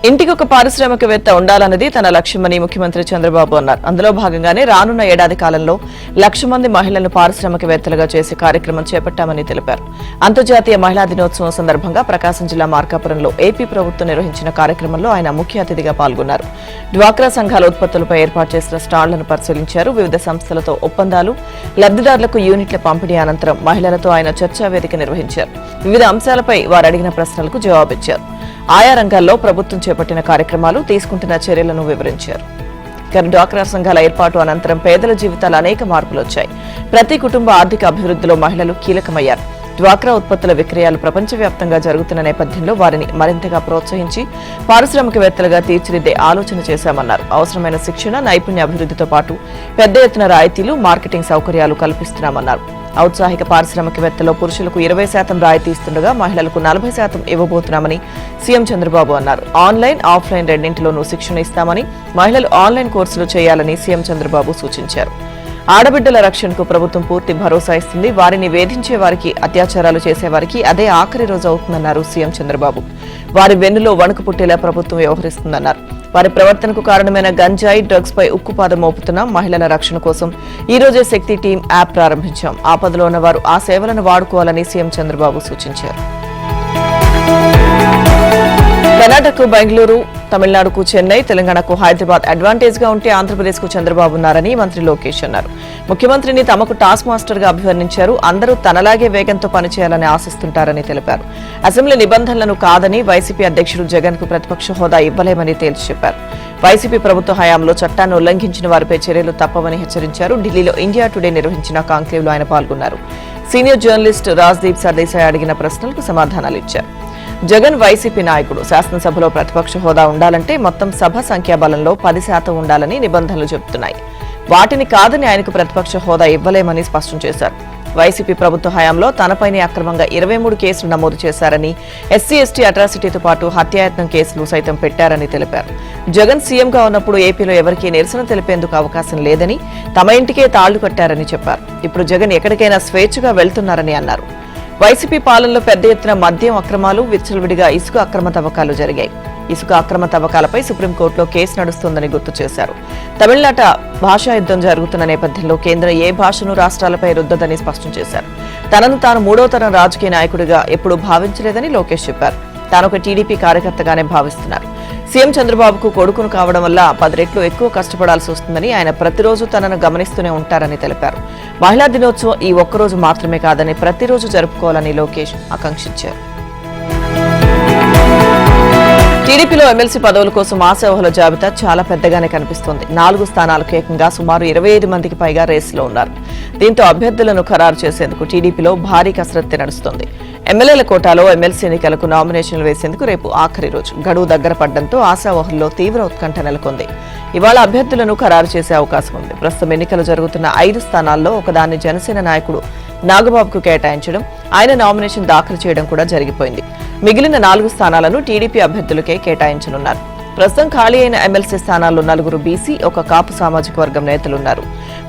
ఇంటికి ఒక పారిశ్రామికవేత్త ఉండాలన్నది తన లక్ష్యమని ముఖ్యమంత్రి చంద్రబాబు అన్నారు. అందులో భాగంగానే రానున్న ఏడాది కాలంలో 1,00,000 మంది మహిళలను పారిశ్రామికవేత్తలుగా చేసే కార్యక్రమం చేపట్టామని తెలిపారు. అంతర్జాతీయ మహిళా దినోత్సవం సందర్భంగా ప్రకాశం జిల్లా మార్కాపురంలో ఏపీ ప్రభుత్వం నిర్వహించిన కార్యక్రమంలో ఆయన ముఖ్య అతిథిగా పాల్గొన్నారు. డ్వాక్రా సంఘాల ఉత్పత్తులపై ఏర్పాటు చేసిన స్టాళ్లను పరిశీలించారు. వివిధ సంస్థలతో ఒప్పందాలు, లబ్దిదారులకు యూనిట్ల పంపిణీ అనంతరం మహిళలతో ఆయన చర్చా వేదిక నిర్వహించారు. వివిధ అంశాలపై వారు అడిగిన ప్రశ్నలకు జవాబిచ్చారు. ఆయా రంగాల్లో ప్రభుత్వం చేపట్టిన కార్యక్రమాలు, తీసుకుంటున్న చర్యలను వివరించారు. డ్వాక్రా సంఘాల ఏర్పాటు అనంతరం పేదల జీవితాలు అనేక మార్పులు వచ్చాయి. ప్రతి కుటుంబ ఆర్థిక అభివృద్ధిలో మహిళలు కీలకమయ్యారు. డ్వాక్రా ఉత్పత్తుల విక్రయాలు ప్రపంచవ్యాప్తంగా జరుగుతున్న నేపథ్యంలో వారిని మరింతగా ప్రోత్సహించి పారిశ్రామికవేత్తలుగా తీర్చిదిద్దే ఆలోచన చేశామన్నారు. అవసరమైన శిక్షణ, నైపుణ్య అభివృద్ధితో పాటు పెద్ద ఎత్తున రాయితీలు, మార్కెటింగ్ సౌకర్యాలు కల్పిస్తున్నామన్నారు. ఔత్సాహిక పారిశ్రామికవేత్తలో పురుషులకు 20% రాయితీ ఇస్తుండగా మహిళలకు 40% ఇవ్వబోతున్నామని సీఎం చంద్రబాబు అన్నారు. ఆన్లైన్, ఆఫ్లైన్ రెండింటిలోనూ శిక్షణ ఇస్తామని, మహిళలు ఆన్లైన్ కోర్సులు చేయాలని సీఎం చంద్రబాబు సూచించారు. ఆడబిడ్డల రక్షణకు ప్రభుత్వం పూర్తి భరోసా ఇస్తుంది. వారిని వేధించే వారికి, అత్యాచారాలు చేసేవారికి అదే ఆఖరి రోజు అవుతుందన్నారు సీఎం చంద్రబాబు. వారి వెన్నులో వణుకు పుట్టేలా ప్రభుత్వం వ్యవహరిస్తుందన్నారు. వారి ప్రవర్తనకు కారణమైన గంజాయి, డ్రగ్స్ పై ఉక్కుపాదం మోపుతున్నాం. మహిళల రక్షణ కోసం ఈ రోజే శక్తి టీం యాప్ ప్రారంభించాం. ఆపదలో ఉన్న వారు ఆ సేవలను వాడుకోవాలని సీఎం చంద్రబాబు సూచించారు. కర్ణాటకకు బెంగళూరు, తమిళనాడుకు చెన్నై, తెలంగాణకు హైదరాబాద్ అడ్వాంటేజ్ గా ఉంటే ఆంధ్రప్రదేశ్ కు చంద్రబాబు ఉన్నారని మంత్రి లోకేష్ అన్నారు. ముఖ్యమంత్రిని తమకు టాస్క్ మాస్టర్ గా అభివర్ణించారు. అందరూ తనలాగే వేగంతో పనిచేయాలని ఆశిస్తుంటారని తెలిపారు. అసెంబ్లీ నిబంధనలను కాదని వైసీపీ అధ్యక్షుడు జగన్ కు ప్రతిపక్ష హోదా ఇవ్వలేమని తేల్చి చెప్పారు. వైసీపీ ప్రభుత్వ హయాంలో చట్టాన్ని ఉల్లంఘించిన వారిపై చర్యలు తప్పవని హెచ్చరించారు. ఢిల్లీలో ఇండియా టుడే నిర్వహించిన కాంక్లేవ్ లో ఆయన పాల్గొన్నారు. సీనియర్ జర్నలిస్ట్ రాజ్దీప్ సర్దేశాయ్ అడిగిన ప్రశ్నలకు సమాధానాలిచ్చారు. జగన్ వైసీపీ నాయకుడు. శాసనసభలో ప్రతిపక్ష హోదా ఉండాలంటే మొత్తం సభ సంఖ్యాబలంలో 10% ఉండాలని నిబంధనలు చెబుతున్నాయి. వాటిని కాదని ఆయనకు ప్రతిపక్ష హోదా ఇవ్వలేమని స్పష్టం చేశారు. వైసీపీ ప్రభుత్వ హయాంలో తనపైనే అక్రమంగా 23 కేసులు నమోదు చేశారని, ఎస్సీ ఎస్టీ అట్రాసిటీతో పాటు హత్యాయత్నం కేసులు సైతం పెట్టారని తెలిపారు. జగన్ సీఎంగా ఉన్నప్పుడు ఏపీలో ఎవరికీ నిరసన తెలిపేందుకు అవకాశం లేదని, తమ ఇంటికే తాళ్లు కట్టారని చెప్పారు. ఇప్పుడు జగన్ ఎక్కడికైనా స్వేచ్ఛగా వెళ్తున్నారని అన్నారు. వైసీపీ పాలనలో పెద్ద ఎత్తున మద్యం అక్రమాలు, విచ్చలవిడిగా ఇసుక అక్రమ తవ్వకాలు జరిగాయి. ఇసుక అక్రమ తవ్వకాలపై సుప్రీంకోర్టులో కేసు నడుస్తోందని గుర్తు చేశారు. తమిళనాట భాషా యుద్ధం జరుగుతున్న నేపథ్యంలో కేంద్రం ఏ భాషను రాష్ట్రాలపై రుద్దదని స్పష్టం చేశారు. తనను తాను 3వ తరం రాజకీయ నాయకుడిగా ఎప్పుడూ భావించలేదని లోకేష్ చెప్పారు. తానొక టీడీపీ కార్యకర్తగానే భావిస్తున్నారు. సీఎం చంద్రబాబుకు కొడుకును కావడం వల్ల 10 రెట్లు ఎక్కువ కష్టపడాల్సి వస్తుందని, ఆయన ప్రతిరోజు తనను గమనిస్తూనే ఉంటారని తెలిపారు. మహిళా దినోత్సవం ఈ ఒక్కరోజు మాత్రమే కాదని ప్రతిరోజు జరుపుకోవాలని లోకేష్ ఆకాంక్షించారు. టీడీపీలో ఎమ్మెల్సీ పదవుల కోసం ఆశావహుల జాబితా చాలా పెద్దగానే కనిపిస్తోంది. 4 స్థానాలకు ఏకంగా సుమారు 25 మందికి పైగా రేసులో ఉన్నారు. దీంతో అభ్యర్థులను ఖరారు చేసేందుకు టీడీపీలో భారీ కసరత్తు నడుస్తోంది. ఎమ్మెల్యేల కోటాలో ఎమ్మెల్సీ ఎన్నికలకు నామినేషన్లు వేసేందుకు రేపు ఆఖరి రోజు. గడువు దగ్గర పడడంతో ఆశావహుల్లో తీవ్ర ఉత్కంఠ నెలకొంది. ఇవాళ అభ్యర్థులను ఖరారు చేసే అవకాశం ఉంది. ప్రస్తుతం ఎన్నికలు జరుగుతున్న 5 స్థానాల్లో ఒకదాన్ని జనసేన నాయకుడు నాగబాబుకు కేటాయించడం, ఆయన నామినేషన్ దాఖలు చేయడం కూడా జరిగిపోయింది. మిగిలిన 4 స్థానాలను టీడీపీ అభ్యర్థులకే కేటాయించనున్నారు. ప్రస్తుతం ఖాళీ అయిన ఎమ్మెల్సీ స్థానాల్లో 4 బీసీ, 1 కాపు సామాజిక వర్గం నేతలున్నారు.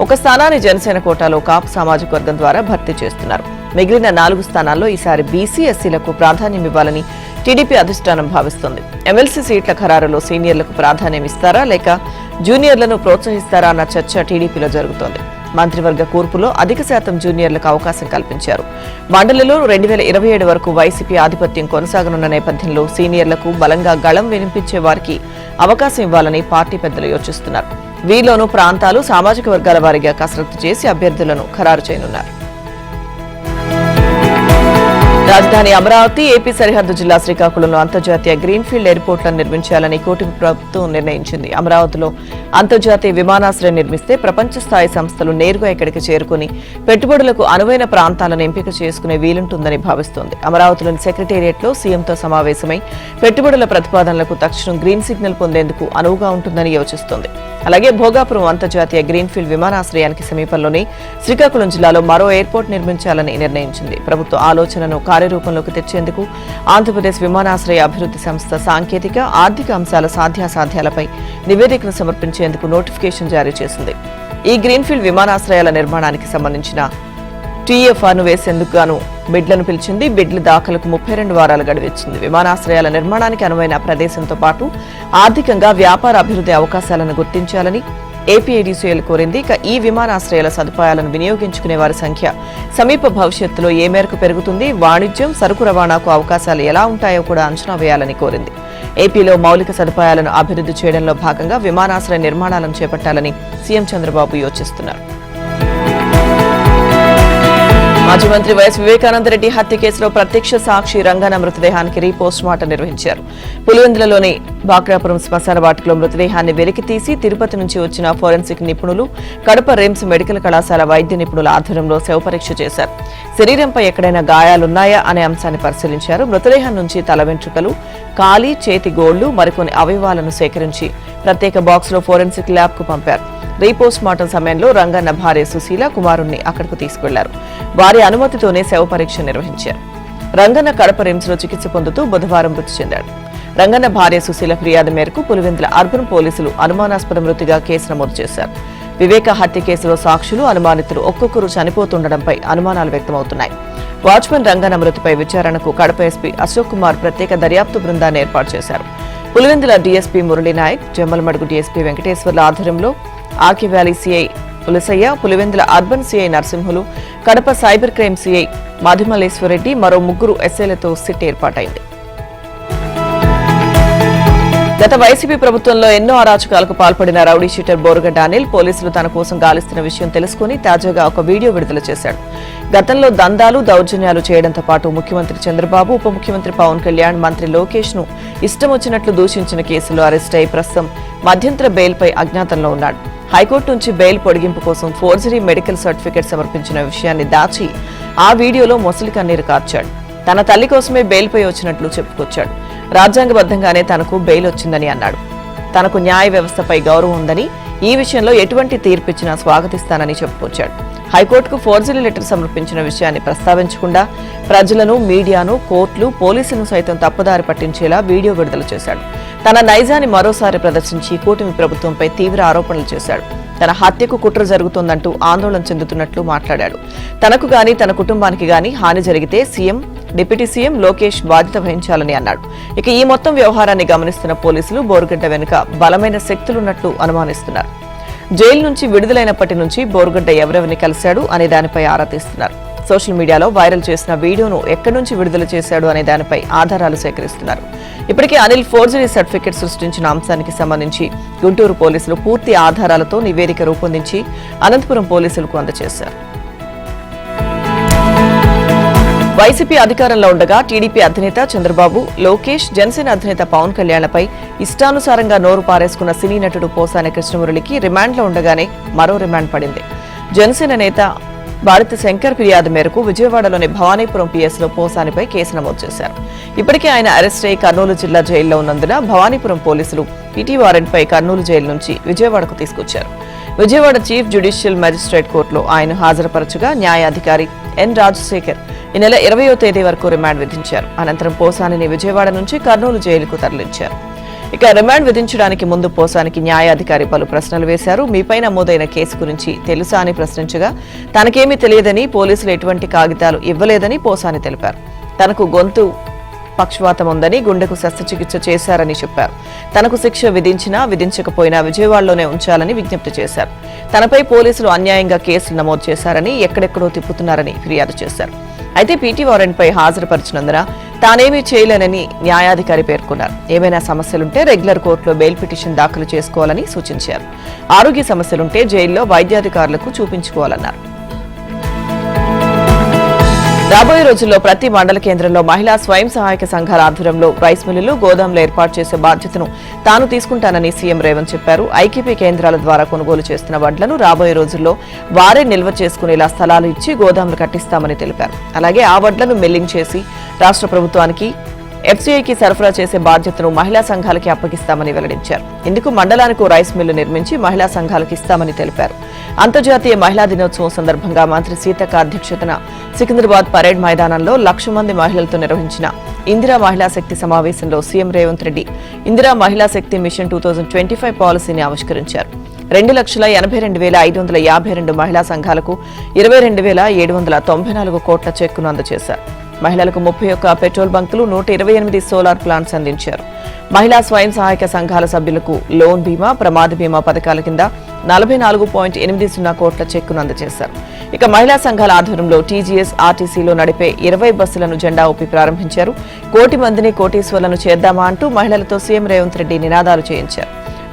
1 స్థానాన్ని జనసేన కోటాలో కాపు సామాజిక వర్గం ద్వారా భర్తీ చేస్తున్నారు. మిగిలిన 4 స్థానాల్లో ఈసారి బీసీ, ఎస్సీలకు ప్రాధాన్యం ఇవ్వాలని టీడీపీ అధిష్టానం భావిస్తోంది. ఎమ్మెల్సీ సీట్ల ఖరారులో సీనియర్లకు ప్రాధాన్యం ఇస్తారా లేక జూనియర్లను ప్రోత్సహిస్తారా అన్న చర్చ టీడీపీలో జరుగుతోంది. మంత్రివర్గ కూర్పులో అధిక శాతం జూనియర్లకు అవకాశం కల్పించారు. మండలిలో 2027 వరకు వైసీపీ ఆధిపత్యం కొనసాగనున్న నేపథ్యంలో సీనియర్లకు బలంగా గళం వినిపించే వారికి అవకాశం ఇవ్వాలని పార్టీ పెద్దలు యోచిస్తున్నారు. వీరిలోనూ ప్రాంతాలు, సామాజిక వర్గాల వారీగా కసరత్తు చేసి అభ్యర్థులను ఖరారు చేయనున్నారు. రాజధాని అమరావతి, ఏపీ సరిహద్దు జిల్లా శ్రీకాకుళంలో అంతర్జాతీయ గ్రీన్ఫీల్డ్ ఎయిర్పోర్ట్లను నిర్మించాలని కూటమి ప్రభుత్వం నిర్ణయించింది. అమరావతిలో అంతర్జాతీయ విమానాశ్రయం నిర్మిస్తే ప్రపంచ స్థాయి సంస్థలు నేరుగా ఇక్కడికి చేరుకుని పెట్టుబడులకు అనువైన ప్రాంతాలను ఎంపిక చేసుకునే వీలుంటుందని భావిస్తోంది. అమరావతిలోని సెక్రటేరియట్లో సీఎంతో సమావేశమై పెట్టుబడుల ప్రతిపాదనలకు తక్షణం గ్రీన్ సిగ్నల్ పొందేందుకు అనువుగా ఉంటుందని యోచిస్తోంది. అలాగే భోగాపురం అంతర్జాతీయ గ్రీన్ఫీల్డ్ విమానాశ్రయానికి సమీపంలోనే శ్రీకాకుళం జిల్లాలో మరో ఎయిర్పోర్ట్ నిర్మించాలని నిర్ణయించింది. ప్రభుత్వ ఆలోచనను కార్యరూపంలోకి తెచ్చేందుకు ఆంధ్రప్రదేశ్ విమానాశ్రయ అభివృద్ధి సంస్థ సాంకేతిక, ఆర్థిక అంశాల సాధ్యాసాధ్యాలపై నివేదికను సమర్పించేందుకు నోటిఫికేషన్ జారీ చేసింది. ఈ గ్రీన్ఫీల్డ్ విమానాశ్రయాల నిర్మాణానికి సంబంధించిన టీఎఫ్ఆర్ను వేసేందుకు గాను బిడ్లను పిలిచింది. బిడ్ల దాఖలకు 32 వారాలు గడువిచ్చింది. విమానాశ్రయాల నిర్మాణానికి అనువైన ప్రదేశంతో పాటు ఆర్థికంగా వ్యాపార అభివృద్ధి అవకాశాలను గుర్తించాలని ఏపీఐడీసీఎల్ కోరింది. ఇక ఈ విమానాశ్రయాల సదుపాయాలను వినియోగించుకునే వారి సంఖ్య సమీప భవిష్యత్తులో ఏ మేరకు పెరుగుతుంది, వాణిజ్యం, సరుకు రవాణాకు అవకాశాలు ఎలా ఉంటాయో కూడా అంచనా వేయాలని కోరింది. ఏపీలో మౌలిక సదుపాయాలను అభివృద్ధి చేయడంలో భాగంగా విమానాశ్రయ నిర్మాణాలను చేపట్టాలని సీఎం చంద్రబాబు యోచిస్తున్నారు. మాజీ మంత్రి వైఎస్ వివేకానందరెడ్డి హత్య కేసులో ప్రత్యక్ష సాక్షి రంగన మృతదేహానికి రీపోస్ట్ మార్టం నిర్వహించారు. పులివెందులలోని బాక్రాపురం శ్మశాన వాటికలో మృతదేహాన్ని వెలికి తీసి తిరుపతి నుంచి వచ్చిన ఫోరెన్సిక్ నిపుణులు, కడప రిమ్స్ మెడికల్ కళాశాల వైద్య నిపుణుల ఆధ్వర్యంలో శవపరీక్ష చేశారు. శరీరంపై ఎక్కడైనా గాయాలున్నాయా అనే అంశాన్ని పరిశీలించారు. మృతదేహం నుంచి తల వెంట్రుకలు, కాలి, చేతి గోళ్లు, మరికొన్ని అవయవాలను సేకరించి ప్రత్యేక బాక్స్ లో ఫోరెన్సిక్ ల్యాబ్ కు పంపారు. రీపోస్ట్ మార్టం సమయంలో రంగన్న భార్య సుశీల కుమారుణ్ణి అక్కడకు తీసుకెళ్లారు. వారి అనుమతితోనే శవ పరీక్ష నిర్వహించారు. రంగన్న కడప రిమ్స్ లో చికిత్స పొందుతూ బుధవారం మృతి చెందాడు. రంగన్న భార్య సుశీల ఫిర్యాదు మేరకు పులివెందుల అర్బన్ పోలీసులు అనుమానాస్పద మృతిగా కేసు నమోదు చేశారు. వివేక హత్య కేసులో సాక్షులు, అనుమానితులు ఒక్కొక్కరు చనిపోతుండటంపై అనుమానాలు వ్యక్తమవుతున్నాయి. వాచ్మెన్ రంగన్న మృతిపై విచారణకు కడప ఎస్పీ అశోక్ కుమార్ ప్రత్యేక దర్యాప్తు బృందాన్ని ఏర్పాటు చేశారు. పులివెందుల డీఎస్పీ మురళీనాయక్, జమ్మలమడుగు డీఎస్పీ వెంకటేశ్వర్ల ఆధ్వర్యంలో RK Valley CI Pulasaiah, Pulivendula urban CI Narasimhulu, Kadapa cyber crime CI Madhumaleswarareddy, మరో 3 ఎస్ఐలతో సిట్ ఏర్పాటైంది. గత వైసీపీ ప్రభుత్వంలో ఎన్నో అరాచకాలకు పాల్పడిన రౌడీ షీటర్ బోరుగడ్డ అనిల్ పోలీసులు తన కోసం గాలిస్తున్న విషయం తెలుసుకుని తాజాగా ఒక వీడియో విడుదల చేశాడు. గతంలో దందాలు, దౌర్జన్యాలు చేయడంతో పాటు ముఖ్యమంత్రి చంద్రబాబు, ఉప ముఖ్యమంత్రి పవన్ కళ్యాణ్, మంత్రి లోకేష్ ను ఇష్టం వచ్చినట్లు దూషించిన కేసులో అరెస్ట్ అయి ప్రస్తుతం మధ్యంతర బెయిల్పై అజ్ఞాతంలో ఉన్నాడు. హైకోర్టు నుంచి బెయిల్ పొడిగింపు కోసం ఫోర్జరీ మెడికల్ సర్టిఫికెట్ సమర్పించిన విషయాన్ని దాచి ఆ వీడియోలో మొసలి కన్నీరు కార్చాడు. తన తల్లి కోసమే బెయిల్పై వచ్చినట్లు చెప్పుకొచ్చాడు. రాజ్యాంగబద్ధంగానే తనకు బెయిల్ వచ్చిందని అన్నాడు. తనకు న్యాయ వ్యవస్థపై గౌరవం ఉందని, ఈ విషయంలో ఎటువంటి తీర్పిచ్చినా స్వాగతిస్తానని చెప్పుకొచ్చాడు. హైకోర్టుకు ఫోర్జరీ లెటర్ సమర్పించిన విషయాన్ని ప్రస్తావించకుండా ప్రజలను, మీడియాను, కోర్టులు, పోలీసులను సైతం తప్పుదారి పట్టించేలా వీడియో విడుదల చేశాడు. తన నైజాన్ని మరోసారి ప్రదర్శించి కూటమి ప్రభుత్వంపై తీవ్ర ఆరోపణలు చేశాడు. తన హత్యకు కుట్ర జరుగుతోందంటూ ఆందోళన చెందుతున్నట్లు మాట్లాడాడు. తనకు గాని, తన కుటుంబానికి గాని హాని జరిగితే సీఎం, డిప్యూటీ సీఎం లోకేష్ బాధ్యత వహించాలని అన్నాడు. ఇక ఈ మొత్తం వ్యవహారాన్ని గమనిస్తున్న పోలీసులు బోరుగడ్డ వెనుక బలమైన శక్తులున్నట్లు అనుమానిస్తున్నారు. జైలు నుంచి విడుదలైనప్పటి నుంచి బోరుగడ్డ ఎవరెవరిని కలిశాడు అనే దానిపై ఆరా తీస్తున్నారు. సోషల్ మీడియాలో వైరల్ చేసిన వీడియోను ఎక్కడి నుంచి విడుదల చేశాడు అనే దానిపై ఆధారాలు సేకరిస్తున్నారు. ఇప్పటికే అనిల్ ఫోర్జరీ సర్టిఫికెట్ సృష్టించిన అంశానికి సంబంధించి గుంటూరు పోలీసులు పూర్తి ఆధారాలతో నివేదిక రూపొందించి అనంతపురం పోలీసులకు అందజేశారు. వైసీపీ అధికారంలో ఉండగా టీడీపీ అధినేత చంద్రబాబు, లోకేష్, జనసేన అధినేత పవన్ కళ్యాణ్లపై ఇష్టానుసారంగా నోరు పారేసుకున్న సినీ నటుడు పోసాని కృష్ణమురళికి రిమాండ్లో ఉండగానే మరో రిమాండ్ పడింది. జనసేన నేత భారతి శంకర్ ఫిర్యాదు మేరకు విజయవాడలోని భవానీపురం పిఎస్లో పోసానిపై కేసు నమోదు చేశారు. ఇప్పటికే ఆయన అరెస్ట్ అయి కర్నూలు జిల్లా జైల్లో ఉన్నందున భవానీపురం పోలీసులు పీటీ వారెంట్పై కర్నూలు జైలు నుంచి విజయవాడకు తీసుకొచ్చారు. విజయవాడ చీఫ్ జ్యుడిషియల్ మెజిస్ట్రేట్ కోర్టులో ఆయన హాజరుపరచగా న్యాయాధికారి ఎన్ రాజశేఖర్ ఈ నెల 20వ తేదీ వరకు రిమాండ్ విధించారు. అనంతరం పోసానిని విజయవాడ నుంచి కర్నూలు జైలుకు తరలించారు. ఇక రిమాండ్ విధించడానికి ముందు పోసానికి న్యాయాధికారి పలు ప్రశ్నలు వేశారు. మీపై నమోదైన కేసు గురించి తెలుసా అని ప్రశ్నించగా తనకేమీ తెలియదని, పోలీసులు ఎటువంటి కాగితాలు ఇవ్వలేదని పోసాని తెలిపారు. తనకు గొంతు పక్షవాతం ఉందని, గుండెకు శస్త్రచికిత్స చేశారని చెప్పారు. తనకు శిక్ష విధించినా విధించకపోయినా విజయవాడలోనే ఉంచాలని విజ్ఞప్తి చేశారు. తనపై పోలీసులు అన్యాయంగా కేసులు నమోదు చేశారని, ఎక్కడెక్కడో తిప్పుతున్నారని ఫిర్యాదు చేశారు. అయితే పీటీ వారెంట్పై హాజరుపరిచినందున తానేమీ చేయలేనని న్యాయాధికారి పేర్కొన్నారు. ఏమైనా సమస్యలుంటే రెగ్యులర్ కోర్టులో బెయిల్ పిటిషన్ దాఖలు చేసుకోవాలని సూచించారు. ఆరోగ్య సమస్యలుంటే జైల్లో వైద్యాధికారులకు చూపించుకోవాలన్నారు. రాబోయే రోజుల్లో ప్రతి మండల కేంద్రంలో మహిళా స్వయం సహాయక సంఘాల ఆధ్వర్యంలో రైస్ మిల్లులు, గోదాంలు ఏర్పాటు చేసే బాధ్యతను తాను తీసుకుంటానని సీఎం రేవంత్ చెప్పారు. ఐకేపీ కేంద్రాల ద్వారా కొనుగోలు చేస్తున్న వడ్లను రాబోయే రోజుల్లో వారే నిల్వ చేసుకునేలా స్థలాలు ఇచ్చి గోదాంలు కట్టిస్తామని తెలిపారు. అలాగే ఆ వడ్లను మిల్లింగ్ చేసి రాష్ట్ర ప్రభుత్వానికి, ఎఫ్సీఐకి సరఫరా చేసే బాధ్యతను మహిళా సంఘాలకి అప్పగిస్తామని వెల్లడించారు. ఇందుకు మండలానికి రైస్ మిల్లు నిర్మించి మహిళా సంఘాలకు ఇస్తామని తెలిపారు. అంతర్జాతీయ మహిళా దినోత్సవం సందర్భంగా మంత్రి సీతక్క అధ్యక్షతన సికింద్రాబాద్ పరేడ్ మైదానంలో 1,00,000 మంది మహిళలతో నిర్వహించిన ఇందిరా మహిళా శక్తి సమావేశంలో సీఎం రేవంత్ రెడ్డి ఇందిరా మహిళా శక్తి మిషన్ 2025 పాలసీని ఆవిష్కరించారు. 2,82,552 మహిళా సంఘాలకు 22,794 కోట్ల చెక్కును అందజేశారు. మహిళలకు 31 పెట్రోల్ బంకులు, 128 సోలార్ ప్లాంట్స్ అందించారు. మహిళా స్వయం సహాయక సంఘాల సభ్యులకు లోన్ బీమా, ప్రమాద బీమా పథకాల కింద 44.80 కోట్ల చెక్కును అందజేశారు. ఇక మహిళా సంఘాల ఆధ్వర్యంలో టీజీఎస్ ఆర్టీసీలో నడిపే 20 బస్సులను జెండా ఊపి ప్రారంభించారు. 1 కోటి మందిని కోటీశ్వర్లను చేద్దామా అంటూ మహిళలతో సీఎం రేవంత్ రెడ్డి నినాదాలు చేయించారు.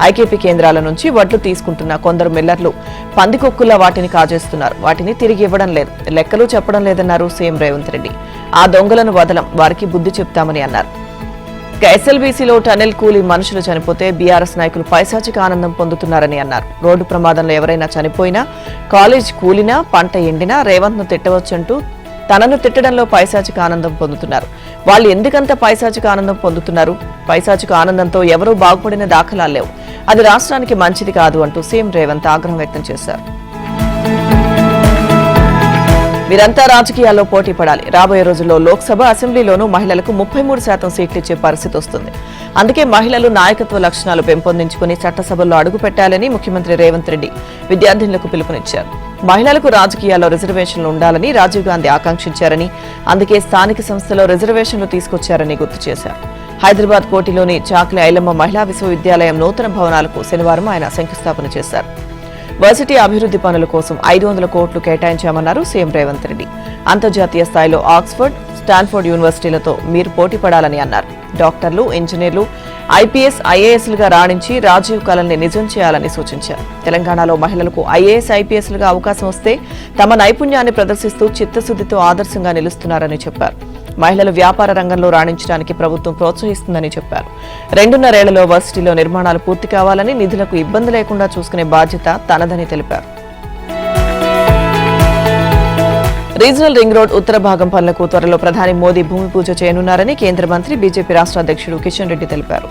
ఐకేపీ కేంద్రాల నుంచి వడ్లు తీసుకుంటున్న కొందరు మిల్లర్లు పందికొక్కుల్లా వాటిని కాజేస్తున్నారు. వాటిని తిరిగి ఇవ్వడం లేదు, లెక్కలు చెప్పడం లేదన్నారు సీఎం రేవంత్ రెడ్డి. ఆ దొంగలను వదలం, వారికి బుద్ధి చెప్తామని అన్నారు. ఇక ఎస్ఎల్బీసీలో టనెల్ కూలి మనుషులు చనిపోతే బీఆర్ఎస్ నాయకులు పైశాచిక ఆనందం పొందుతున్నారని అన్నారు. రోడ్డు ప్రమాదంలో ఎవరైనా చనిపోయినా, కాలేజ్ కూలినా, పంట ఎండినా రేవంత్ ను తిట్టవచ్చంటూ తనను తిట్టడంలో పైశాచిక ఆనందం పొందుతున్నారు. వాళ్ళు ఎందుకంత పైశాచిక ఆనందం పొందుతున్నారు? పైశాచిక ఆనందంతో ఎవరూ బాగుపడిన దాఖలాలు లేవు. అది రాష్ట్రానికి మంచిది కాదు అంటూ సీఎం రేవంత్ ఆగ్రహం వ్యక్తం చేశారు. వీరంతా రాజకీయాల్లో పోటీ పడాలి. రాబోయే రోజుల్లో లోక్సభ, అసెంబ్లీలోనూ మహిళలకు 33% సీట్లు ఇచ్చే పరిస్థితి వస్తుంది. అందుకే మహిళలు నాయకత్వ లక్షణాలు పెంపొందించుకుని చట్టసభల్లో అడుగు పెట్టాలని ముఖ్యమంత్రి రేవంత్ రెడ్డి విద్యార్థినులకు పిలుపునిచ్చారు. మహిళలకు రాజకీయాల్లో రిజర్వేషన్లు ఉండాలని రాజీవ్ గాంధీ ఆకాంక్షించారని, అందుకే స్థానిక సంస్థలో రిజర్వేషన్లు తీసుకొచ్చారని గుర్తు చేశారు. హైదరాబాద్ కోటిలోని చాక్లి ఐలమ్మ మహిళా విశ్వవిద్యాలయం నూతన భవనాలకు శనివారం ఆయన శంకుస్థాపన చేశారు. వర్సిటీ అభివృద్ధి పనుల కోసం 500 కోట్లు కేటాయించామన్నారు సీఎం రేవంత్ రెడ్డి. అంతర్జాతీయ స్థాయిలో ఆక్స్ఫర్డ్, స్టాన్ఫోర్డ్ యూనివర్సిటీలతో మీరు పోటీ పడాలని అన్నారు. డాక్టర్లు, ఇంజనీర్లు, ఐపీఎస్, ఐఏఎస్లుగా రాణించి రాజీవ్ కళల్ని నిజం చేయాలని సూచించారు. తెలంగాణలో మహిళలకు ఐఏఎస్, ఐపీఎస్లుగా అవకాశం వస్తే తమ నైపుణ్యాన్ని ప్రదర్శిస్తూ చిత్తశుద్ధితో ఆదర్శంగా నిలుస్తున్నారని చెప్పారు. మహిళలు వ్యాపార రంగంలో రాణించడానికి ప్రభుత్వం ప్రోత్సహిస్తుందని చెప్పారు. 2.5 ఏళ్లలో వర్సిటీలో నిర్మాణాలు పూర్తి కావాలని, నిధులకు ఇబ్బంది లేకుండా చూసుకునే బాధ్యత తనదని తెలిపారు. రీజనల్ రింగ్ రోడ్ ఉత్తర భాగం పనులకు త్వరలో ప్రధాని మోదీ భూమి పూజ చేయనున్నారని కేంద్ర మంత్రి, బీజేపీ రాష్ట్ర అధ్యక్షుడు కిషన్ రెడ్డి తెలిపారు.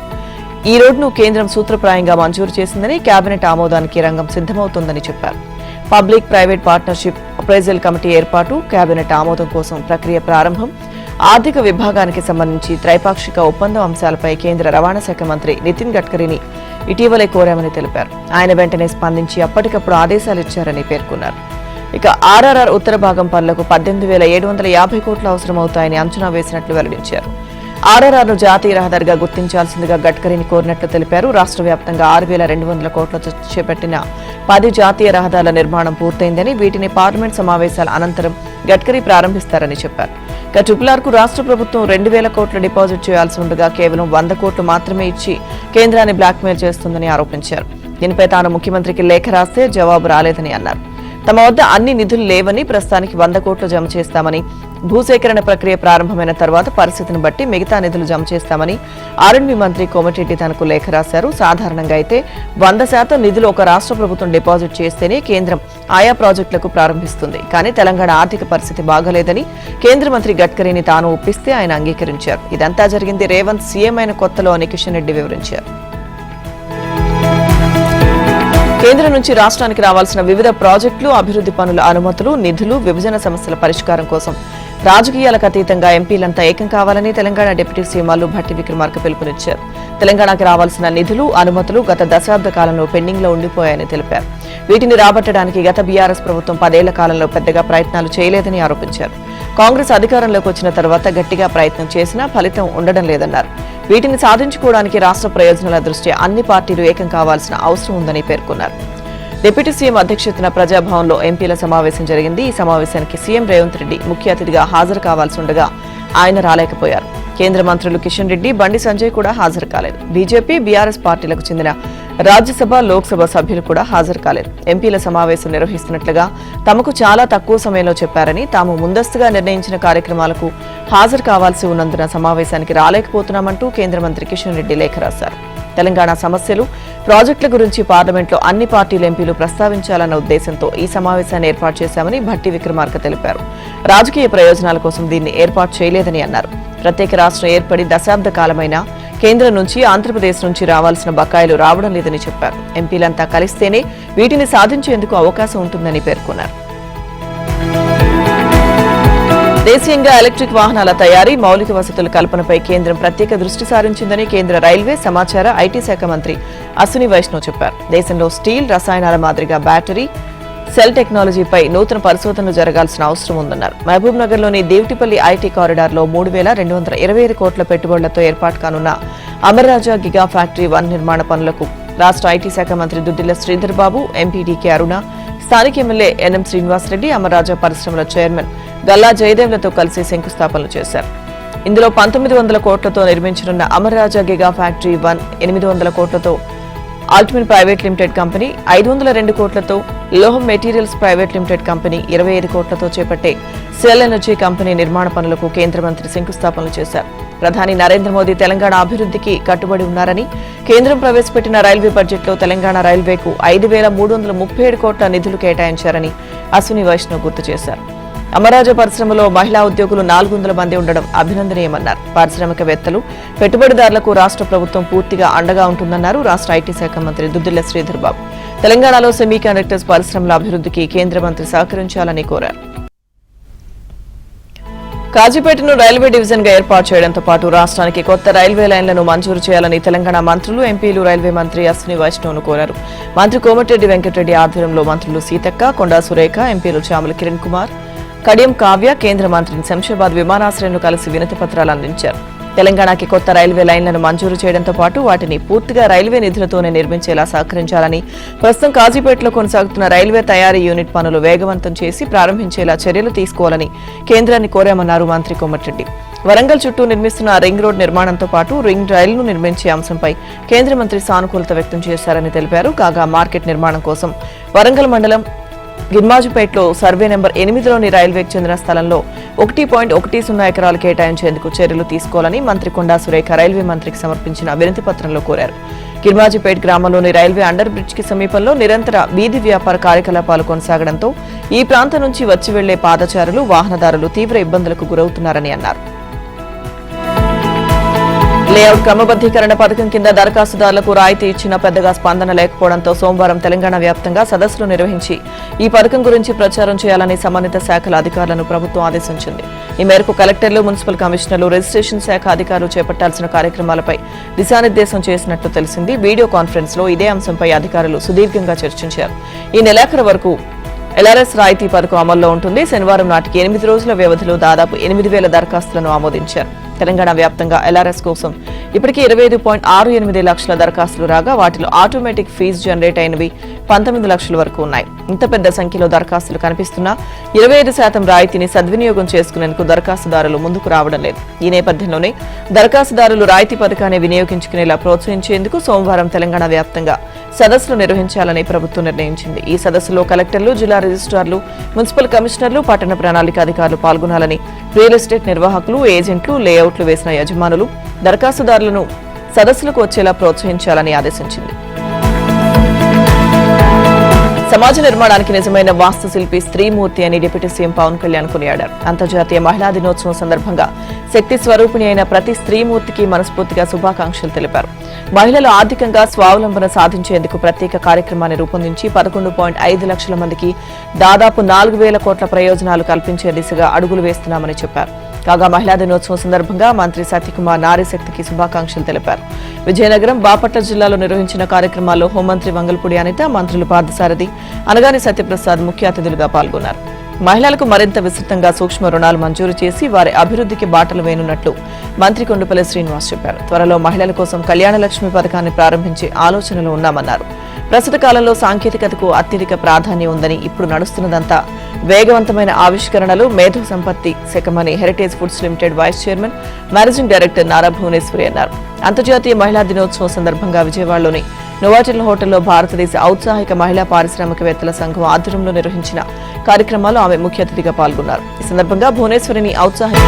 ఈ రోడ్డును కేంద్రం సూత్రప్రాయంగా మంజూరు చేసిందని, కేబినెట్ ఆమోదానికి రంగం సిద్ధమవుతోందని చెప్పారు. Public private partnership appraisal committee ఏర్పాటు, కేబినెట్ ఆమోదం కోసం ప్రక్రియ ప్రారంభం, ఆర్థిక విభాగానికి సంబంధించి త్రైపాక్షిక ఒప్పందం అంశాలపై కేంద్ర రవాణా శాఖ మంత్రి నితిన్ గడ్కరీని ఇటీవలే కోరామని తెలిపారు. ఆయన వెంటనే స్పందించి అప్పటికప్పుడు ఆదేశాలు ఇచ్చారని పేర్కొన్నారు. ఇక ఆర్ఆర్ఆర్ ఉత్తర భాగం పనులకు 18,750 కోట్లు అవసరమవుతాయని అంచనా వేసినట్లు వెల్లడించారు. ఆర్ఆర్ఆర్ను జాతీయ రహదారిగా గుర్తించాల్సిందిగా గడ్కరీని కోరినట్లు తెలిపారు. రాష్ట్ర వ్యాప్తంగా 6,200 కోట్లతో చేపట్టిన 10 జాతీయ రహదారుల నిర్మాణం పూర్తయిందని, వీటిని పార్లమెంట్ సమావేశాల అనంతరం గడ్కరీ ప్రారంభిస్తారని చెప్పారు. ఇక ట్రిపుల్-ఆర్కు రాష్ట్ర ప్రభుత్వం 2,000 కోట్ల డిపాజిట్ చేయాల్సి ఉండగా కేవలం 100 కోట్లు మాత్రమే ఇచ్చి కేంద్రాన్ని బ్లాక్మెయిల్ చేస్తుందని ఆరోపించారు. దీనిపై తాను ముఖ్యమంత్రికి లేఖ రాస్తే జవాబు రాలేదని అన్నారు. తమ వద్ద అన్ని నిధులు లేవని, ప్రస్తుతానికి 100 కోట్లు జమ చేస్తామని, భూసేకరణ ప్రక్రియ ప్రారంభమైన తర్వాత పరిస్థితిని బట్టి మిగతా నిధులు జమ చేస్తామని ఆర్ఎండ్బీ మంత్రి కోమటిరెడ్డి తనకు లేఖ రాశారు. సాధారణంగా అయితే 100% నిధులు ఒక రాష్ట్ర ప్రభుత్వం డిపాజిట్ చేస్తేనే కేంద్రం ఆయా ప్రాజెక్టులకు ప్రారంభిస్తుంది. కానీ తెలంగాణ ఆర్థిక పరిస్థితి బాగలేదని కేంద్ర మంత్రి గడ్కరీని తాను ఒప్పిస్తే ఆయన అంగీకరించారు. ఇదంతా జరిగింది రేవంత్ సీఎం అయిన కొత్తలో అని కిషన్ రెడ్డి వివరించారు. కేంద్రం నుంచి రాష్ట్రానికి రావాల్సిన వివిధ ప్రాజెక్టులు, అభివృద్ధి పనుల అనుమతులు, నిధులు, విభజన సమస్యల పరిష్కారం కోసం రాజకీయాలకు అతీతంగా ఎంపీలంతా ఏకం కావాలని తెలంగాణ డిప్యూటీ సీఎం మల్లు భట్టి విక్రమార్క పిలుపునిచ్చారు. తెలంగాణకు రావాల్సిన నిధులు, అనుమతులు గత దశాబ్ద కాలంలో పెండింగ్లో ఉండిపోయాయని తెలిపారు. వీటిని రాబట్టడానికి గత బీఆర్ఎస్ ప్రభుత్వం 10 ఏళ్ల కాలంలో పెద్దగా ప్రయత్నాలు చేయలేదని ఆరోపించారు. కాంగ్రెస్ అధికారంలోకి వచ్చిన తర్వాత గట్టిగా ప్రయత్నం చేసినా ఫలితం ఉండడం లేదన్నారు. వీటిని సాధించుకోవడానికి రాష్ట్ర ప్రయోజనాల దృష్ట్యా అన్ని పార్టీలు ఏకం కావాల్సిన అవసరం ఉందని పేర్కొన్నారు. డిప్యూటీ సీఎం అధ్యక్షతన ప్రజాభవన్లో ఎంపీల సమావేశం జరిగింది. ఈ సమావేశానికి సీఎం రేవంత్ రెడ్డి ముఖ్య అతిథిగా హాజరు కావాల్సి ఉండగా ఆయన రాలేకపోయారు. కేంద్ర మంత్రులు కిషన్ రెడ్డి, బండి సంజయ్ కూడా హాజరు కాలేదు. బీజేపీ, బీఆర్ఎస్ పార్టీలకు చెందిన రాజ్యసభ, లోక్సభ సభ్యులు కూడా హాజరు కాలేదు. ఎంపీల సమావేశం నిర్వహిస్తున్నట్లుగా తమకు చాలా తక్కువ సమయంలో చెప్పారని, తాము ముందస్తుగా నిర్ణయించిన కార్యక్రమాలకు హాజరు కావాల్సి ఉన్నందున సమావేశానికి రాలేకపోతున్నామంటూ కేంద్ర మంత్రి కిషన్ రెడ్డి లేఖ రాశారు. తెలంగాణ సమస్యలు, ప్రాజెక్టుల గురించి పార్లమెంట్లో అన్ని పార్టీల ఎంపీలు ప్రస్తావించాలన్న ఉద్దేశంతో ఈ సమావేశాన్ని ఏర్పాటు చేశామని భట్టి విక్రమార్క తెలిపారు. రాజకీయ ప్రయోజనాల కోసం దీన్ని ఏర్పాటు చేయలేదని అన్నారు. ప్రత్యేక రాష్ట్రం ఏర్పడి దశాబ్ద కాలమైనా కేంద్రం నుంచి, ఆంధ్రప్రదేశ్ నుంచి రావాల్సిన బకాయిలు రావడం లేదని చెప్పారు. ఎంపీలంతా కలిస్తేనే వీటిని సాధించేందుకు అవకాశం ఉంటుందని పేర్కొన్నారు. దేశీయంగా ఎలక్ట్రిక్ వాహనాల తయారీ, మౌలిక వసతుల కల్పనపై కేంద్రం ప్రత్యేక దృష్టి సారించిందని కేంద్ర రైల్వే, సమాచార, ఐటీ శాఖ మంత్రి అశ్విని వైష్ణవ్ చెప్పారు. దేశంలో స్టీల్, రసాయనాల మాదిరిగా బ్యాటరీ, సెల్ టెక్నాలజీపై నూతన పరిశోధనలు జరగాల్సిన అవసరం ఉందన్నారు. మహబూబ్ నగర్ లోని దేవటిపల్లి ఐటీ కారిడార్లో 3,225 కోట్ల పెట్టుబడులతో ఏర్పాటు కానున్న అమర్రాజా గిగా ఫ్యాక్టరీ 1 నిర్మాణ పనులకు రాష్ట్ర ఐటీ శాఖ మంత్రి దుద్దిళ్ల శ్రీధర్ బాబు, ఎంపీడీకే అరుణ, స్థానిక ఎమ్మెల్యే ఎన్ఎం శ్రీనివాసరెడ్డి, అమర్రాజా పరిశ్రమల చైర్మన్ గల్లా జయదేవ్లతో కలిసి శంకుస్థాపనలు చేశారు. ఇందులో 1900 కోట్లతో నిర్మించనున్న అమర్రాజా గిగా ఫ్యాక్టరీ 1, 800 కోట్లతో ఆల్ట్మిన్ ప్రైవేట్ లిమిటెడ్ కంపెనీ, 502 కోట్లతో లోహం మెటీరియల్స్ ప్రైవేట్ లిమిటెడ్ కంపెనీ, 25 కోట్లతో చేపట్టే సెల్ ఎనర్జీ కంపెనీ నిర్మాణ పనులకు కేంద్ర మంత్రి శంకుస్థాపనలు చేశారు. ప్రధాని నరేంద్ర మోదీ తెలంగాణ అభివృద్ధికి కట్టుబడి ఉన్నారని, కేంద్రం ప్రవేశపెట్టిన రైల్వే బడ్జెట్లో తెలంగాణ రైల్వేకు 5,337 కోట్ల నిధులు కేటాయించారని అశ్విని వైష్ణవ్ గుర్తు చేశారు. అమరాజా పరిశ్రమలో మహిళా ఉద్యోగులు 400 మంది ఉండడం అభినందనీయమన్నారు. పారిశ్రామికవేత్తలు, పెట్టుబడిదారులకు రాష్ట్ర ప్రభుత్వం పూర్తిగా అండగా ఉంటుందన్నారు రాష్ట్ర ఐటీ శాఖ మంత్రి దుద్దిళ్ల శ్రీధర్ బాబు. తెలంగాణలో సెమీ కండక్టర్స్ పరిశ్రమల అభివృద్ధికి కేంద్ర మంత్రి సహకరించాలని కోరారు. కాజీపేటను రైల్వే డివిజన్ గా ఏర్పాటు చేయడంతో పాటు రాష్ట్రానికి కొత్త రైల్వే లైన్లను మంజూరు చేయాలని తెలంగాణ మంత్రులు, ఎంపీలు రైల్వే మంత్రి అశ్విని వైష్ణవ్ను కోరారు. మంత్రి కోమటిరెడ్డి వెంకటరెడ్డి ఆధ్వర్యంలో మంత్రులు సీతక్క, కొండా సురేఖ, ఎంపీలు చామల కిరణ్ కుమార్, కడియం కావ్య కేంద్ర మంత్రిని శంషాబాద్ విమానాశ్రయంలో కలిసి వినతి పత్రాలు అందించారు. తెలంగాణకి కొత్త రైల్వే లైన్లను మంజూరు చేయడంతో పాటు వాటిని పూర్తిగా రైల్వే నిధులతోనే నిర్మించేలా సహకరించాలని, ప్రస్తుతం కాజీపేటలో కొనసాగుతున్న రైల్వే తయారీ యూనిట్ పనులు వేగవంతం చేసి ప్రారంభించేలా చర్యలు తీసుకోవాలని కేంద్రాన్ని కోరామన్నారు మంత్రి కోమటిరెడ్డి. వరంగల్ చుట్టూ నిర్మిస్తున్న రింగ్ రోడ్ నిర్మాణంతో పాటు రింగ్ రైలును నిర్మించే అంశంపై కేంద్ర మంత్రి సానుకూలత వ్యక్తం చేశారని తెలిపారు. కాగా మార్కెట్ నిర్మాణం కోసం వరంగల్ మండలం గిర్మాజుపేటలో సర్వే నెంబర్ 8లోని రైల్వేకి చెందిన స్థలంలో 1.10 ఎకరాలు కేటాయించేందుకు చర్యలు తీసుకోవాలని మంత్రి కొండా సురేఖ రైల్వే మంత్రికి సమర్పించిన వినతి పత్రంలో కోరారు. గిర్మాజుపేట గ్రామంలోని రైల్వే అండర్ బ్రిడ్జ్ కి సమీపంలో నిరంతర వీధి వ్యాపార కార్యకలాపాలు కొనసాగడంతో ఈ ప్రాంతం నుంచి వచ్చి వెళ్లే పాదచారులు, వాహనదారులు తీవ్ర ఇబ్బందులకు గురవుతున్నారని అన్నారు. లేఅవుట్ క్రమబద్దీకరణ పథకం కింద దరఖాస్తుదారులకు రాయితీ ఇచ్చినా పెద్దగా స్పందన లేకపోవడంతో సోమవారం తెలంగాణ వ్యాప్తంగా సదస్సులు నిర్వహించి ఈ పథకం గురించి ప్రచారం చేయాలని సంబంధిత శాఖల అధికారులను ప్రభుత్వం ఆదేశించింది. ఈ మేరకు కలెక్టర్లు, మున్సిపల్ కమిషనర్లు, రిజిస్ట్రేషన్ శాఖ అధికారులు చేపట్టాల్సిన కార్యక్రమాలపై దిశానిర్దేశం చేసినట్లు తెలిసింది. వీడియో కాన్ఫరెన్స్ లో ఇదే అంశంపై అధికారులు సుదీర్ఘంగా చర్చించారు. ఈ నెలాఖరు వరకు ఎల్ఆర్ఎస్ రాయితీ పథకం అమల్లో ఉంటుంది. శనివారం నాటికి 8 రోజుల వ్యవధిలో దాదాపు 8,000 దరఖాస్తులను ఆమోదించారు. తెలంగాణ వ్యాప్తంగా ఎల్ఆర్ఎస్ కోసం ఇప్పటికీ 25.68 లక్షల దరఖాస్తులు రాగా వాటిలో ఆటోమేటిక్ ఫీజు జనరేట్ అయినవి 19 లక్షల వరకు ఉన్నాయి. ఇంత పెద్ద సంఖ్యలో దరఖాస్తులు కనిపిస్తున్నా 25% రాయితీని సద్వినియోగం చేసుకునేందుకు దరఖాస్తుదారులు ముందుకు రావడం లేదు. ఈ నేపథ్యంలోనే దరఖాస్తుదారులు రాయితీ పథకాన్ని వినియోగించుకునేలా ప్రోత్సహించేందుకు సోమవారం తెలంగాణ వ్యాప్తంగా సదస్సులు నిర్వహించాలని ప్రభుత్వం నిర్ణయించింది. ఈ సదస్సులో కలెక్టర్లు, జిల్లా రిజిస్ట్రార్లు, మున్సిపల్ కమిషనర్లు, పట్టణ ప్రణాళిక అధికారులు పాల్గొనాలని రియల్ ఎస్టేట్ నిర్వాహకులు, ఏజెంట్లు, లేఅవుట్లు వేసిన యజమానులు, దరఖాస్తుదారులను సదస్సులకు వచ్చేలా ప్రోత్సహించాలని ఆదేశించింది. సమాజ నిర్మాణానికి నిజమైన వాస్తుశిల్పి స్త్రీమూర్తి అని డిప్యూటీ సీఎం పవన్ కళ్యాణ్ కొనియాడారు. అంతర్జాతీయ మహిళా దినోత్సవం సందర్భంగా శక్తి స్వరూపిణి అయిన ప్రతి స్త్రీమూర్తికి మనస్ఫూర్తిగా శుభాకాంక్షలు తెలిపారు. మహిళలు ఆర్థికంగా స్వావలంబన సాధించేందుకు ప్రత్యేక కార్యక్రమాన్ని రూపొందించి 11.5 లక్షల మందికి దాదాపు 4,000 కోట్ల ప్రయోజనాలు కల్పించే దిశగా అడుగులు వేస్తున్నామని చెప్పారు. కాగా మహిళా దినోత్సవం సందర్భంగా మంత్రి సత్యకుమార్ నారీశక్తికి శుభాకాంక్షలు తెలిపారు. విజయనగరం, బాపట్ల జిల్లాలో నిర్వహించిన కార్యక్రమాల్లో హోంమంత్రి వంగల్పూడి అనిత, మంత్రులు పార్థసారథి, అనగాని సత్యప్రసాద్ ముఖ్య అతిథులుగా పాల్గొన్నారు. మహిళలకు మరింత విస్తృతంగా సూక్ష్మ రుణాలు మంజూరు చేసి వారి అభివృద్ధికి బాటలు వేనున్నట్లు మంత్రి కొండపల్లి శ్రీనివాస్ చెప్పారు. త్వరలో మహిళల కోసం కళ్యాణ లక్ష్మి పథకాన్ని ప్రారంభించే ఆలోచనలో ఉన్నామన్నారు. ప్రస్తుత కాలంలో సాంకేతికతకు అత్యధిక ప్రాధాన్యం ఉందని, ఇప్పుడు నడుస్తున్నదంతా వేగవంతమైన ఆవిష్కరణలు, మేధో సంపత్తి శకమని Heritage Foods Limited vice chairman, managing director Nara Bhuvaneswari అన్నారు. అంతర్జాతీయ మహిళా దినోత్సవం సందర్భంగా విజయవాడలోని నోవాటెల్ హోటల్లో భారతదేశ ఔత్సాహిక మహిళా పారిశ్రామికవేత్తల సంఘం ఆధ్వర్యంలో నిర్వహించిన కార్యక్రమాల్లో ఆమె ముఖ్య అతిథిగా పాల్గొన్నారు. ఈ సందర్భంగా భువనేశ్వరిని ఔత్సాహిక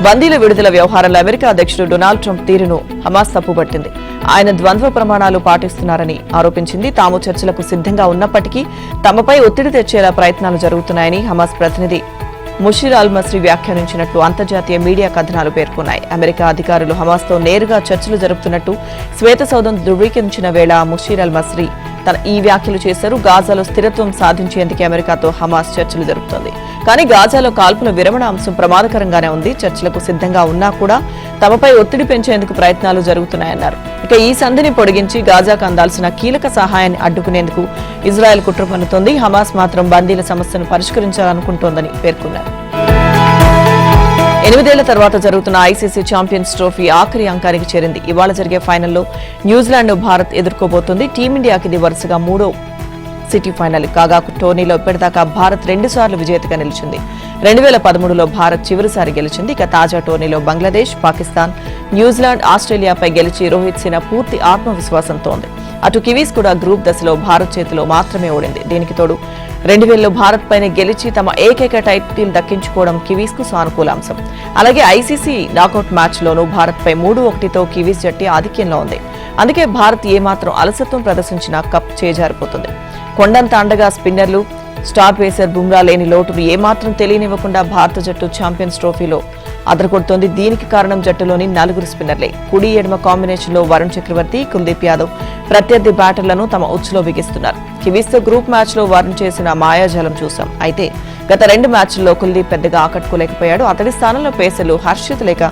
బందీల విడుదల వ్యవహారంలో అమెరికా అధ్యక్షుడు డొనాల్డ్ ట్రంప్ తీరును హమాస్ తప్పుపట్టింది. ఆయన ద్వంద్వ ప్రమాణాలు పాటిస్తున్నారని ఆరోపించింది. తాము చర్చలకు సిద్ధంగా ఉన్నప్పటికీ తమపై ఒత్తిడి తెచ్చేలా ప్రయత్నాలు జరుగుతున్నాయని హమాస్ ప్రతినిధి ముషీర్ అల్ మస్రీ వ్యాఖ్యానించినట్లు అంతర్జాతీయ మీడియా కథనాలు పేర్కొన్నాయి. అమెరికా అధికారులు హమాస్తో నేరుగా చర్చలు జరుపుతున్నట్టు శ్వేతసౌధం ధృవీకరించిన వేళ ముషీర్ అల్ మస్రీ ఈ వ్యాఖ్యలు చేశారు. గాజాలో స్థిరత్వం సాధించేందుకు అమెరికాతో హమాస్ చర్చలు జరుపుతోంది. కానీ గాజాలో కాల్పుల విరమణ అంశం ప్రమాదకరంగానే ఉంది. చర్చలకు సిద్ధంగా ఉన్నా కూడా తమపై ఒత్తిడి పెంచేందుకు ప్రయత్నాలు జరుగుతున్నాయన్నారు. ఇక ఈ సంధిని పొడిగించి గాజాకు అందాల్సిన కీలక సహాయాన్ని అడ్డుకునేందుకు ఇజ్రాయెల్ కుట్ర పన్నుతోంది. హమాస్ మాత్రం బందీల సమస్యను పరిష్కరించాలనుకుంటోందని పేర్కొన్నారు. 8 ఏళ్ల తర్వాత జరుగుతున్న ఐసీసీ ఛాంపియన్స్ ట్రోఫీ ఆఖరి అంకానికి చేరింది. ఇవాళ జరిగే ఫైనల్లో న్యూజిలాండ్ భారత్ ఎదుర్కోబోతోంది. టీమిండియాకి ఇది వరుసగా 3వ సిటీ ఫైనల్ కాగా టోర్నీలో ఇప్పటిదాకా భారత్ 2 సార్లు విజేతగా నిలిచింది. 2013లో భారత్ చివరిసారి గెలిచింది. ఇక తాజా టోర్నీలో బంగ్లాదేశ్, పాకిస్తాన్, న్యూజిలాండ్, ఆస్ట్రేలియాపై గెలిచి రోహిత్ సేన పూర్తి ఆత్మవిశ్వాసంతో ఉంది. అటు కివీస్ కూడా గ్రూప్ దశలో భారత్ చేతిలో మాత్రమే ఓడింది. దీనికి తోడు 2000లో భారత్ పైన గెలిచి తమ ఏకైక టైటిల్ దక్కించుకోవడం కివీస్ కు సానుకూల అంశం. అలాగే ఐసీసీ నాకౌట్ మ్యాచ్ లోనూ భారత్ పై 3-1తో కివీస్ జట్టు ఆధిక్యంలో ఉంది. అందుకే భారత్ ఏమాత్రం అలసత్వం ప్రదర్శించినా కప్ చేజారిపోతుంది. కొండంత అండగా స్పిన్నర్లు, స్టార్ పేసర్ బుమ్రా లేని లోటును ఏమాత్రం తెలియనివ్వకుండా భారత జట్టు ఛాంపియన్స్ ట్రోఫీలో అదరగొడుతోంది. దీనికి కారణం జట్టులోని 4 స్పిన్నర్లే. కుడి ఎడమ కాంబినేషన్ లో వరుణ్ చక్రవర్తి, కుల్దీప్ యాదవ్ ప్రత్యర్థి బ్యాటర్లను తమ ఉచ్చులో బిగిస్తున్నారు. కివీస్తో గ్రూప్ మ్యాచ్ లో వరుణ్ చేసిన మాయాజాలం చూశాం. అయితే గత 2 మ్యాచ్ల్లో కుల్దీప్ పెద్దగా ఆకట్టుకోలేకపోయాడు. అతడి స్థానంలో పేసర్లు హర్షిత్ లేక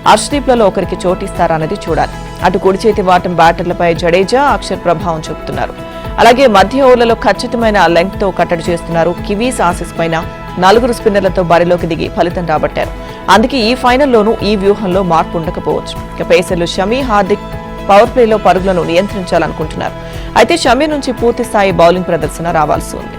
హర్షదీప్లలో ఒకరికి చోటిస్తారన్నది చూడాలి. అటు కుడి చేతి వాటం బ్యాటర్లపై జడేజా, అక్షర్ ప్రభావం చూపుతున్నారు. అలాగే మధ్య ఓవర్లలో ఖచ్చితమైన లెంగ్త్ తో కట్టడి చేస్తున్నారు. కివీస్ ఆసీస్ పైన 4 స్పిన్నర్లతో బరిలోకి దిగి ఫలితం రాబట్టారు. అందుకే ఈ ఫైనల్లోనూ ఈ వ్యూహంలో మార్పు ఉండకపోవచ్చు. ఇక పేసర్లు షమి, హార్దిక్ పవర్ ప్లేలో పరుగులను నియంత్రించాలనుకుంటున్నారు. అయితే షమి నుంచి పూర్తి స్థాయి బౌలింగ్ ప్రదర్శన రావాల్సి ఉంది.